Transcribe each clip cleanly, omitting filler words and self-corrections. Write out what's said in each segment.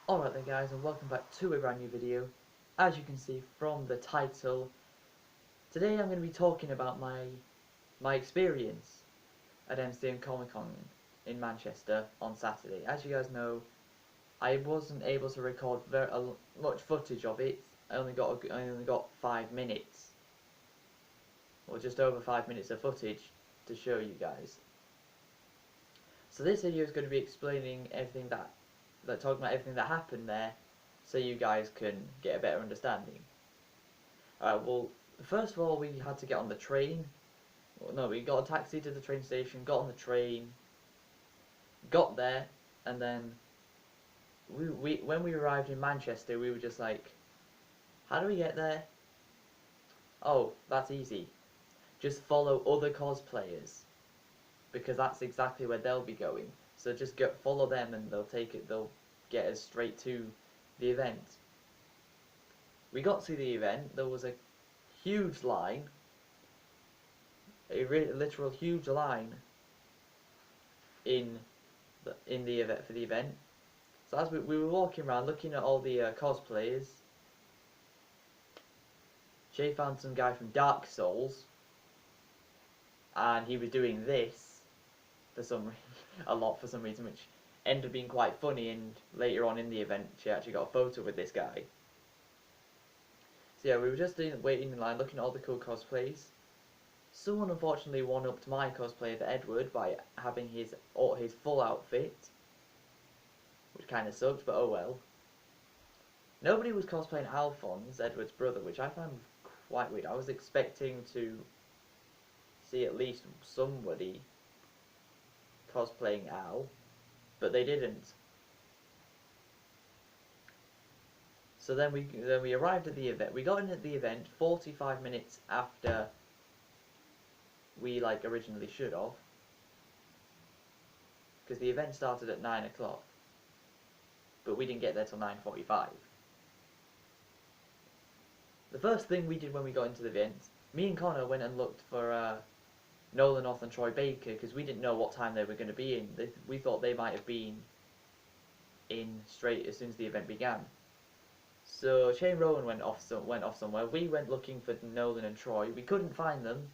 Alright then guys, and welcome back to a brand new video. As you can see from the title, today I'm going to be talking about my experience at MCM Comic Con in Manchester on Saturday. As you guys know, I wasn't able to record much footage of it. I only got 5 minutes, or just over 5 minutes of footage to show you guys. So this video is going to be explaining everything talking about everything that happened there, so you guys can get a better understanding. Well, first of all, we had to get on the train. Well, no, we got a taxi to the train station, got on the train, got there, and then when we arrived in Manchester, we were just like, how do we get there? Oh, that's easy. Just follow other cosplayers, because that's exactly where they'll be going. So just follow them, and they'll get us straight to the event. We got to the event. There was a huge line, a literal huge line in the event for the event. So as we were walking around looking at all the cosplayers, Jay found some guy from Dark Souls, and he was doing this a lot for some reason, which ended up being quite funny. And later on in the event, she actually got a photo with this guy. So yeah, we were just waiting in line, looking at all the cool cosplays. Someone unfortunately one-upped my cosplay of Edward by having his full outfit, which kind of sucked, but oh well. Nobody was cosplaying Alphonse, Edward's brother, which I found quite weird. I was expecting to see at least somebody cosplaying Al, but they didn't. So then we arrived at the event. We got in at the event 45 minutes after we originally should have, because the event started at 9 o'clock, but we didn't get there till 9:45. The first thing we did when we got into the event, me and Connor went and looked for Nolan North and Troy Baker, because we didn't know what time they were going to be in. We thought they might have been in straight as soon as the event began. So Shane Rowan went off somewhere. We went looking for Nolan and Troy. We couldn't find them,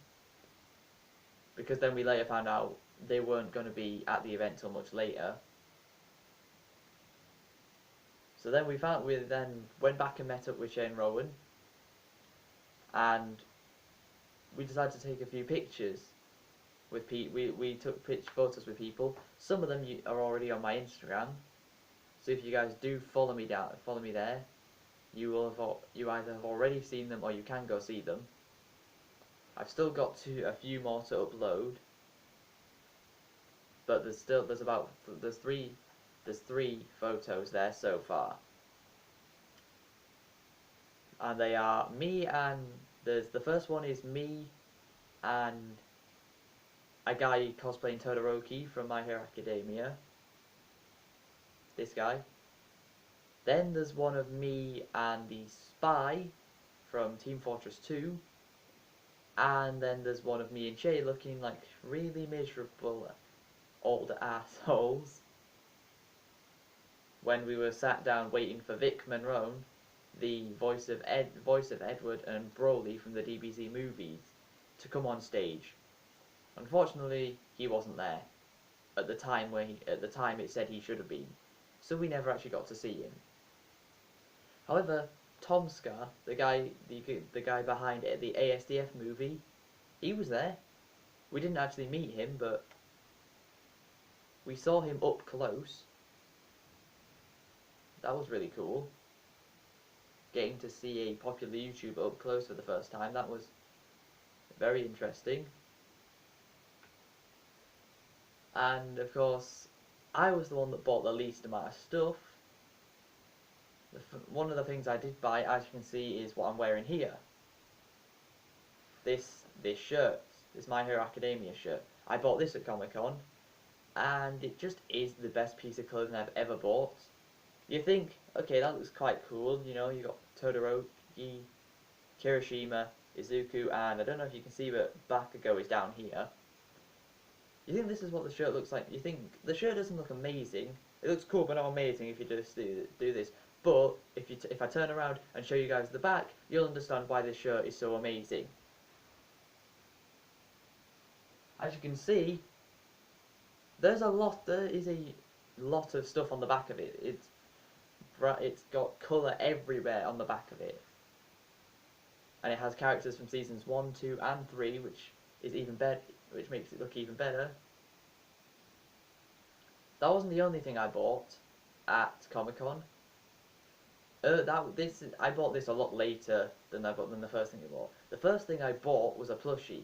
because then we later found out they weren't going to be at the event till much later. So then we then went back and met up with Shane Rowan, and we decided to take a few pictures with we took photos with people. Some of them are already on my Instagram, so if you guys do follow me there, you either have already seen them or you can go see them. I've still got a few more to upload, but there's three photos there so far, and they are me and the first one is me and a guy cosplaying Todoroki from My Hero Academia. This guy. Then there's one of me and the spy from Team Fortress 2. And then there's one of me and Shay looking like really miserable old assholes when we were sat down waiting for Vic Monroe, the voice of Edward and Broly from the DBZ movies, to come on stage. Unfortunately, he wasn't there at the time it said he should have been, so we never actually got to see him. However, Tomska, the guy behind the ASDF movie, he was there. We didn't actually meet him, but we saw him up close. That was really cool. Getting to see a popular YouTuber up close for the first time, that was very interesting. And of course, I was the one that bought the least amount of stuff. One of the things I did buy, as you can see, is what I'm wearing here. This shirt, this My Hero Academia shirt. I bought this at Comic Con, and it just is the best piece of clothing I've ever bought. You think, okay, that looks quite cool, you know, you got Todoroki, Kirishima, Izuku, and I don't know if you can see, but Bakugo is down here. You think this is what the shirt looks like? You think the shirt doesn't look amazing, It looks cool, but not amazing if you just do this. But if I turn around and show you guys the back, you'll understand why this shirt is so amazing. As you can see, there is a lot of stuff on the back of it. It's got colour everywhere on the back of it, and it has characters from seasons 1, 2, and 3, which is even better, which makes it look even better. That wasn't the only thing I bought at Comic-Con. I bought this a lot later than the first thing I bought. The first thing I bought was a plushie.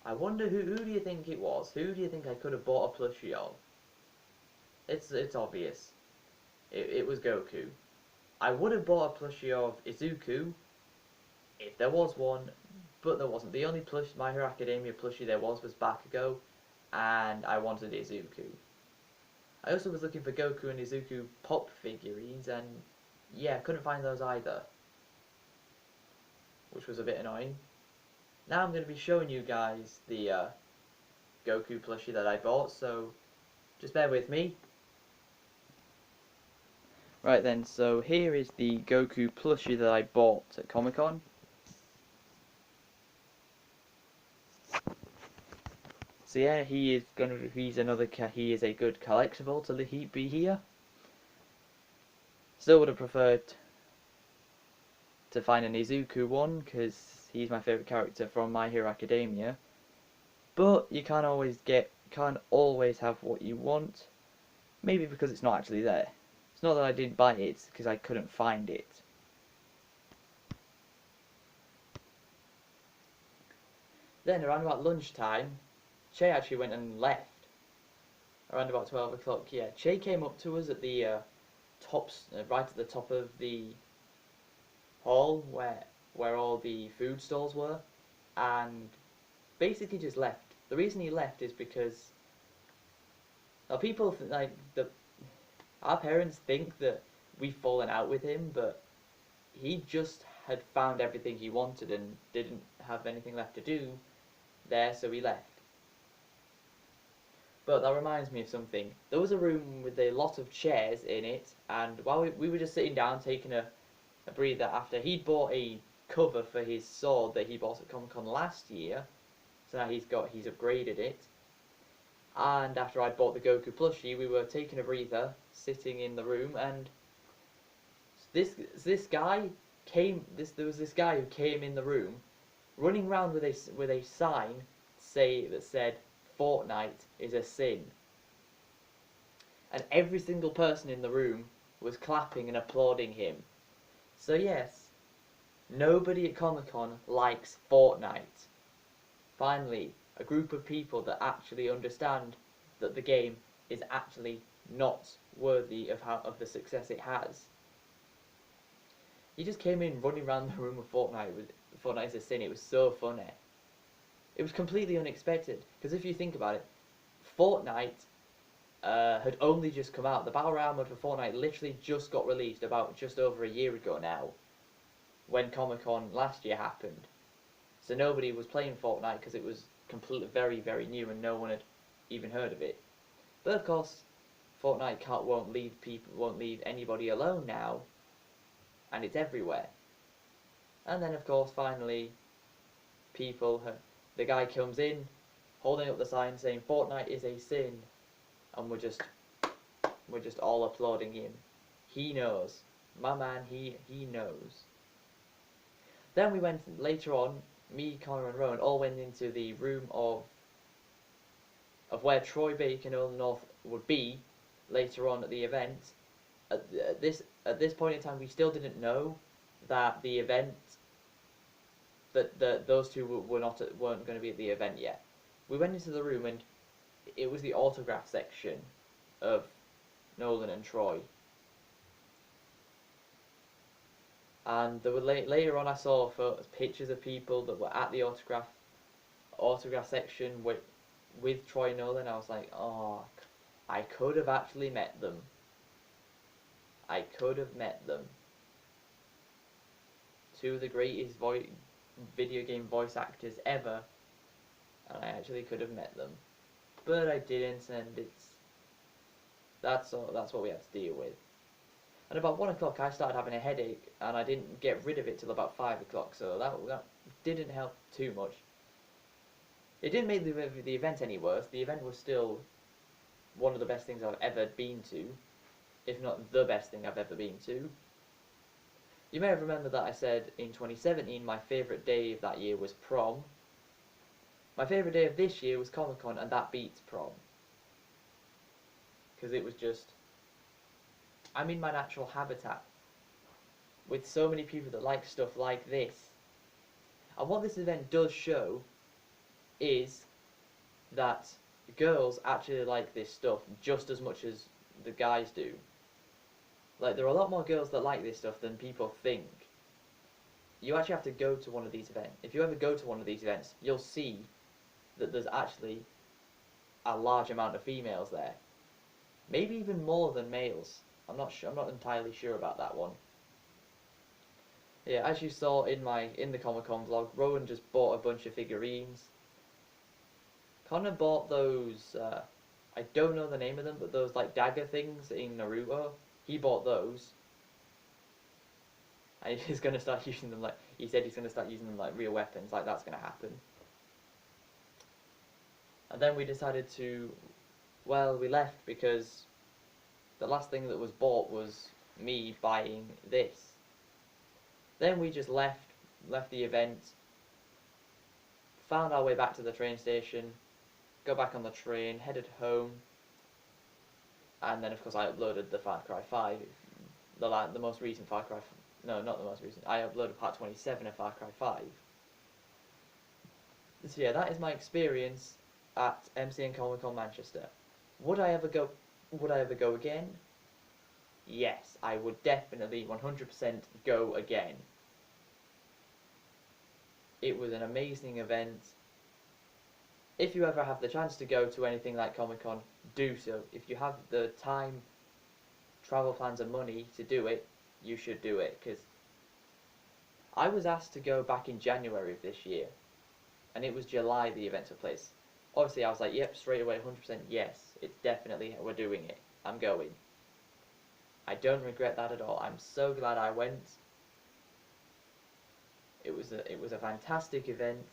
I wonder who do you think it was? Who do you think I could have bought a plushie of? It's obvious. It was Goku. I would have bought a plushie of Izuku if there was one, but there wasn't. The only My Hero Academia plushie there was Bakugo, and I wanted Izuku. I also was looking for Goku and Izuku pop figurines, and yeah, couldn't find those either, which was a bit annoying. Now I'm going to be showing you guys the Goku plushie that I bought, so just bear with me. Right then, so here is the Goku plushie that I bought at Comic-Con. So yeah, he is a good collectible to be here. Still would have preferred to find an Izuku one, because he's my favourite character from My Hero Academia. But you can't always have what you want. Maybe because it's not actually there. It's not that I didn't buy it, it's because I couldn't find it. Then around about lunchtime, Che actually went and left. Around about 12 o'clock, yeah. Che came up to us at the right at the top of the hall where all the food stalls were, and basically just left. The reason he left is because people our parents think that we've fallen out with him, but he just had found everything he wanted and didn't have anything left to do there, so he left. But that reminds me of something. There was a room with a lot of chairs in it, and while we were just sitting down taking a breather after he'd bought a cover for his sword that he bought at Comic-Con last year, so now he's upgraded it. And after I'd bought the Goku plushie, we were taking a breather, sitting in the room, and there was this guy who came in the room, running around with a sign that said Fortnite is a sin. And every single person in the room was clapping and applauding him. So yes, nobody at Comic-Con likes Fortnite. Finally, a group of people that actually understand that the game is actually not worthy of the success it has. He just came in running around the room with Fortnite is a sin. It was so funny. It was completely unexpected, because if you think about it, Fortnite had only just come out. The Battle Royale mode for Fortnite literally just got released about just over a year ago now, when Comic-Con last year happened. So nobody was playing Fortnite because it was completely very, very new and no one had even heard of it. But of course, Fortnite won't leave anybody alone now, and it's everywhere. And then of course, finally, the guy comes in, holding up the sign saying Fortnite is a sin, and we're just all applauding him. He knows, my man. He knows. Then we went later on. Me, Connor, and Rowan all went into the room of where Troy Baker and Nolan North would be later on at the event. At this point in time, we still didn't know that the event that those two weren't going to be at the event yet. We went into the room and it was the autograph section of Nolan and Troy. And there were later on I saw pictures of people that were at the autograph section with Troy and Nolan. I was like, oh, I could have actually met them. I could have met them. Two of the greatest video game voice actors ever, and I actually could have met them. But I didn't, and That's what we had to deal with. And about 1 o'clock, I started having a headache, and I didn't get rid of it till about 5 o'clock. So that didn't help too much. It didn't make the event any worse. The event was still one of the best things I've ever been to, if not the best thing I've ever been to. You may have remembered that I said in 2017 my favourite day of that year was prom. My favourite day of this year was Comic-Con, and that beats prom. Because it was just... I'm in my natural habitat, with so many people that like stuff like this. And what this event does show is that girls actually like this stuff just as much as the guys do. Like, there are a lot more girls that like this stuff than people think. You actually have to go to one of these events. If you ever go to one of these events, you'll see that there's actually a large amount of females there. Maybe even more than males. I'm not sure. I'm not entirely sure about that one. Yeah, as you saw in the Comic-Con vlog, Rowan just bought a bunch of figurines. Connor bought those, I don't know the name of them, but those like dagger things in Naruto. He bought those. And he's going to start using them like, he said he's going to start using them like real weapons, like that's going to happen. And then we decided to, well, we left because the last thing that was bought was me buying this. Then we just left the event, found our way back to the train station, got back on the train, headed home, and then of course I uploaded the Far Cry 5, the most recent Far Cry, no, not the most recent, I uploaded part 27 of Far Cry 5. So yeah, that is my experience at MCM Comic-Con Manchester. Would I ever go again? Yes, I would definitely 100% go again. It was an amazing event. If you ever have the chance to go to anything like Comic-Con, do so. If you have the time, travel plans and money to do it, you should do it, because I was asked to go back in January of this year, and it was July the event took place. Obviously I was like, yep, straight away, 100% yes, it's definitely, we're doing it, I'm going. I don't regret that at all. I'm so glad I went. It was a fantastic event,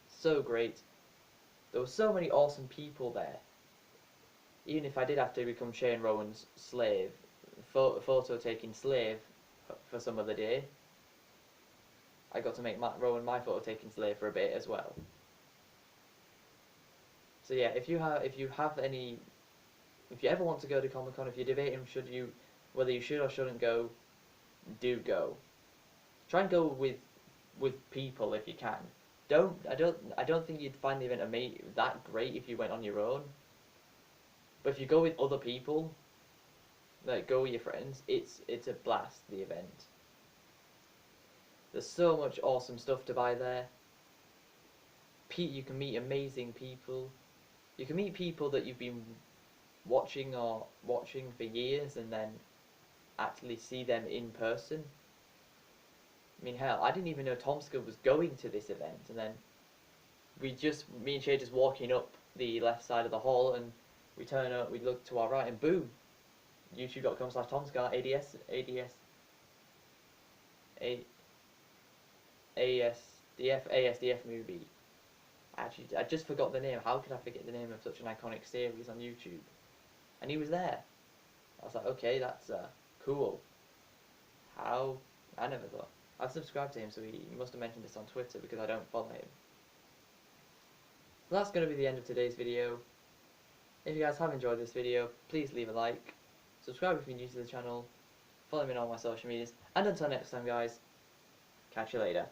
so great. There were so many awesome people there. Even if I did have to become Shane Rowan's slave, photo taking slave for some of the day, I got to make Rowan my photo taking slave for a bit as well. So yeah, if you ever want to go to Comic-Con, if you're debating whether you should or shouldn't go, do go. Try and go with people if you can. I don't think you'd find the event that great if you went on your own. But if you go with other people, like go with your friends, it's a blast, the event. There's so much awesome stuff to buy there. You can meet amazing people. You can meet people that you've been watching for years and then actually see them in person. I mean, hell, I didn't even know Tomska was going to this event, and then me and Shay just walking up the left side of the hall, and we turn up, we look to our right, and boom, youtube.com/Tomska, ASDF movie. Actually, I just forgot the name. How could I forget the name of such an iconic series on YouTube? And he was there. I was like, okay, that's cool. How? I never thought. I've subscribed to him, so he must have mentioned this on Twitter because I don't follow him. So that's going to be the end of today's video. If you guys have enjoyed this video, please leave a like, subscribe if you're new to the channel, follow me on all my social medias, and until next time guys, catch you later.